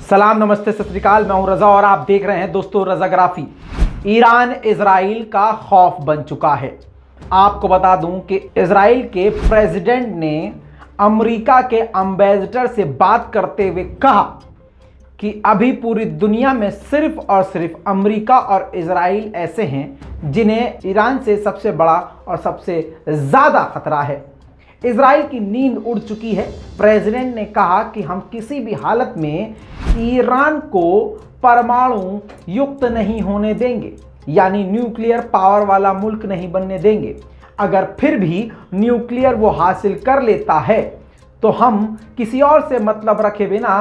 सलाम, नमस्ते, सत श्री अकाल। मैं हूं रजा और आप देख रहे हैं दोस्तों रजाग्राफी। ईरान इजराइल का खौफ बन चुका है। आपको बता दूं कि इजराइल के प्रेसिडेंट ने अमेरिका के एम्बेसडर से बात करते हुए कहा कि अभी पूरी दुनिया में सिर्फ और सिर्फ अमेरिका और इजराइल ऐसे हैं जिन्हें ईरान से सबसे बड़ा और सबसे ज़्यादा खतरा है। इजराइल की नींद उड़ चुकी है। प्रेसिडेंट ने कहा कि हम किसी भी हालत में ईरान को परमाणु युक्त नहीं होने देंगे, यानी न्यूक्लियर पावर वाला मुल्क नहीं बनने देंगे। अगर फिर भी न्यूक्लियर वो हासिल कर लेता है तो हम किसी और से मतलब रखे बिना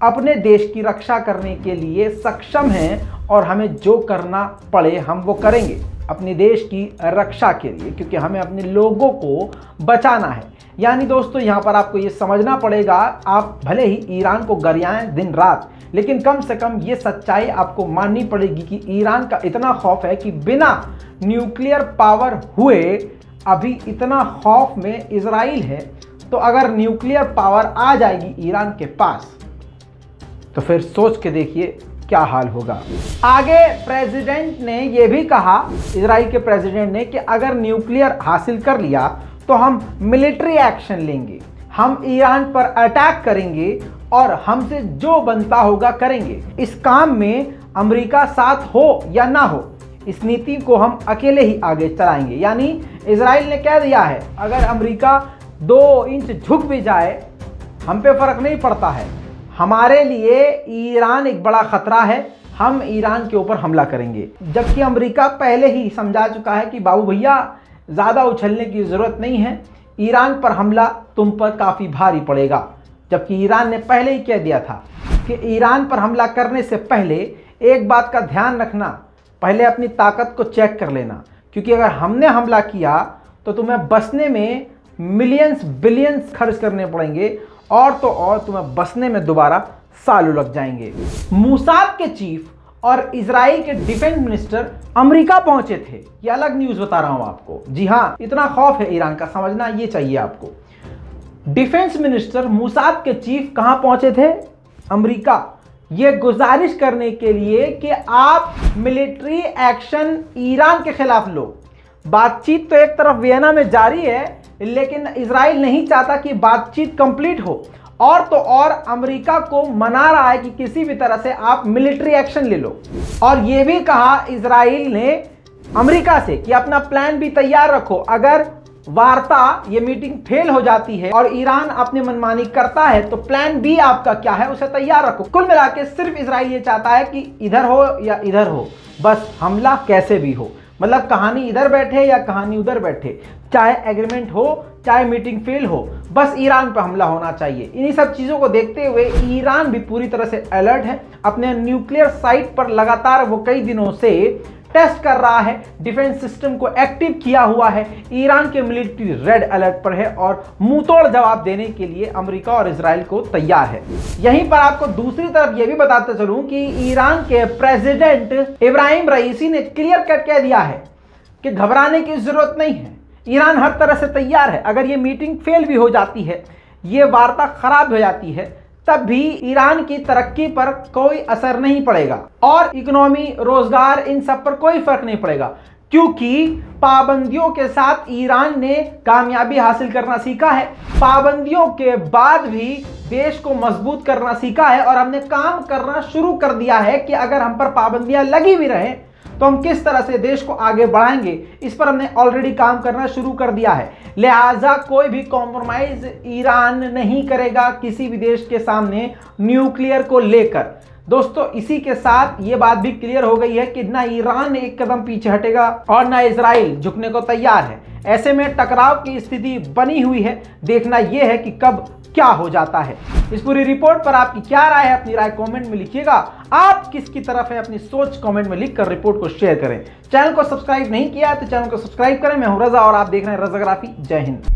अपने देश की रक्षा करने के लिए सक्षम हैं और हमें जो करना पड़े हम वो करेंगे अपने देश की रक्षा के लिए, क्योंकि हमें अपने लोगों को बचाना है। यानी दोस्तों यहाँ पर आपको ये समझना पड़ेगा, आप भले ही ईरान को गरियाएं दिन रात, लेकिन कम से कम ये सच्चाई आपको माननी पड़ेगी कि ईरान का इतना खौफ है कि बिना न्यूक्लियर पावर हुए अभी इतना खौफ में इजराइल है। तो अगर न्यूक्लियर पावर आ जाएगी ईरान के पास तो फिर सोच के देखिए क्या हाल होगा। आगे प्रेसिडेंट ने यह भी कहा, इजराइल के प्रेसिडेंट ने, कि अगर न्यूक्लियर हासिल कर लिया तो हम मिलिट्री एक्शन लेंगे, हम ईरान पर अटैक करेंगे और हमसे जो बनता होगा करेंगे। इस काम में अमेरिका साथ हो या ना हो, इस नीति को हम अकेले ही आगे चलाएंगे। यानी इजराइल ने कह दिया है, अगर अमेरिका 2 इंच झुक भी जाए हम पे फर्क नहीं पड़ता है, हमारे लिए ईरान एक बड़ा खतरा है, हम ईरान के ऊपर हमला करेंगे। जबकि अमेरिका पहले ही समझा चुका है कि बाबू भैया ज़्यादा उछलने की ज़रूरत नहीं है, ईरान पर हमला तुम पर काफ़ी भारी पड़ेगा। जबकि ईरान ने पहले ही कह दिया था कि ईरान पर हमला करने से पहले एक बात का ध्यान रखना, पहले अपनी ताकत को चेक कर लेना, क्योंकि अगर हमने हमला किया तो तुम्हें बचने में मिलियंस बिलियंस खर्च करने पड़ेंगे और तो और तुम्हें बचने में दोबारा सालों लग जाएंगे। मूसाद के चीफ और इजराइल के डिफेंस मिनिस्टर अमेरिका पहुंचे थे। ये अलग न्यूज़ बता रहा हूं आपको। जी हाँ, इतना खौफ है ईरान का, समझना ये चाहिए आपको। डिफेंस मिनिस्टर मूसाद के चीफ कहां पहुंचे थे? अमेरिका। ये गुजारिश करने के लिए कि आप मिलिट्री एक्शन ईरान के खिलाफ लो। बातचीत तो एक तरफ वियना में जारी है, लेकिन इजराइल नहीं चाहता कि बातचीत कंप्लीट हो, और तो और अमेरिका को मना रहा है कि किसी भी तरह से आप मिलिट्री एक्शन ले लो। और यह भी कहा इजराइल ने अमेरिका से कि अपना प्लान भी तैयार रखो, अगर वार्ता ये मीटिंग फेल हो जाती है और ईरान अपनी मनमानी करता है तो प्लान बी आपका क्या है उसे तैयार रखो। कुल मिला के सिर्फ इजराइल ये चाहता है कि इधर हो या इधर हो, बस हमला कैसे भी हो, मतलब कहानी इधर बैठे या कहानी उधर बैठे, चाहे एग्रीमेंट हो चाहे मीटिंग फेल हो, बस ईरान पर हमला होना चाहिए। इन्हीं सब चीज़ों को देखते हुए ईरान भी पूरी तरह से अलर्ट है। अपने न्यूक्लियर साइट पर लगातार वो कई दिनों से टेस्ट कर रहा है, डिफेंस सिस्टम को एक्टिव किया हुआ है। ईरान के मिलिट्री रेड अलर्ट पर है और मुंहतोड़ जवाब देने के लिए अमेरिका और इजराइल को तैयार है। यहीं पर आपको दूसरी तरफ यह भी बताते चलूं कि ईरान के प्रेसिडेंट इब्राहिम रईसी ने क्लियर कट कह दिया है कि घबराने की जरूरत नहीं है, ईरान हर तरह से तैयार है। अगर ये मीटिंग फेल भी हो जाती है, ये वार्ता खराब हो जाती है, तब भी ईरान की तरक्की पर कोई असर नहीं पड़ेगा और इकोनॉमी, रोजगार, इन सब पर कोई फर्क नहीं पड़ेगा, क्योंकि पाबंदियों के साथ ईरान ने कामयाबी हासिल करना सीखा है। पाबंदियों के बाद भी देश को मजबूत करना सीखा है और हमने काम करना शुरू कर दिया है कि अगर हम पर पाबंदियां लगी भी रहें तो हम किस तरह से देश को आगे बढ़ाएंगे, इस पर हमने ऑलरेडी काम करना शुरू कर दिया है। लिहाजा कोई भी कॉम्प्रोमाइज ईरान नहीं करेगा किसी भी देश के सामने न्यूक्लियर को लेकर। दोस्तों, इसी के साथ ये बात भी क्लियर हो गई है कि ना ईरान एक कदम पीछे हटेगा और ना इजराइल झुकने को तैयार है। ऐसे में टकराव की स्थिति बनी हुई है। देखना यह है कि कब क्या हो जाता है। इस पूरी रिपोर्ट पर आपकी क्या राय है, अपनी राय कमेंट में लिखिएगा। आप किसकी तरफ है, अपनी सोच कमेंट में लिखकर रिपोर्ट को शेयर करें। चैनल को सब्सक्राइब नहीं किया है तो चैनल को सब्सक्राइब करें। मैं हूं रजा और आप देख रहे हैं रजाग्राफी। जय हिंद।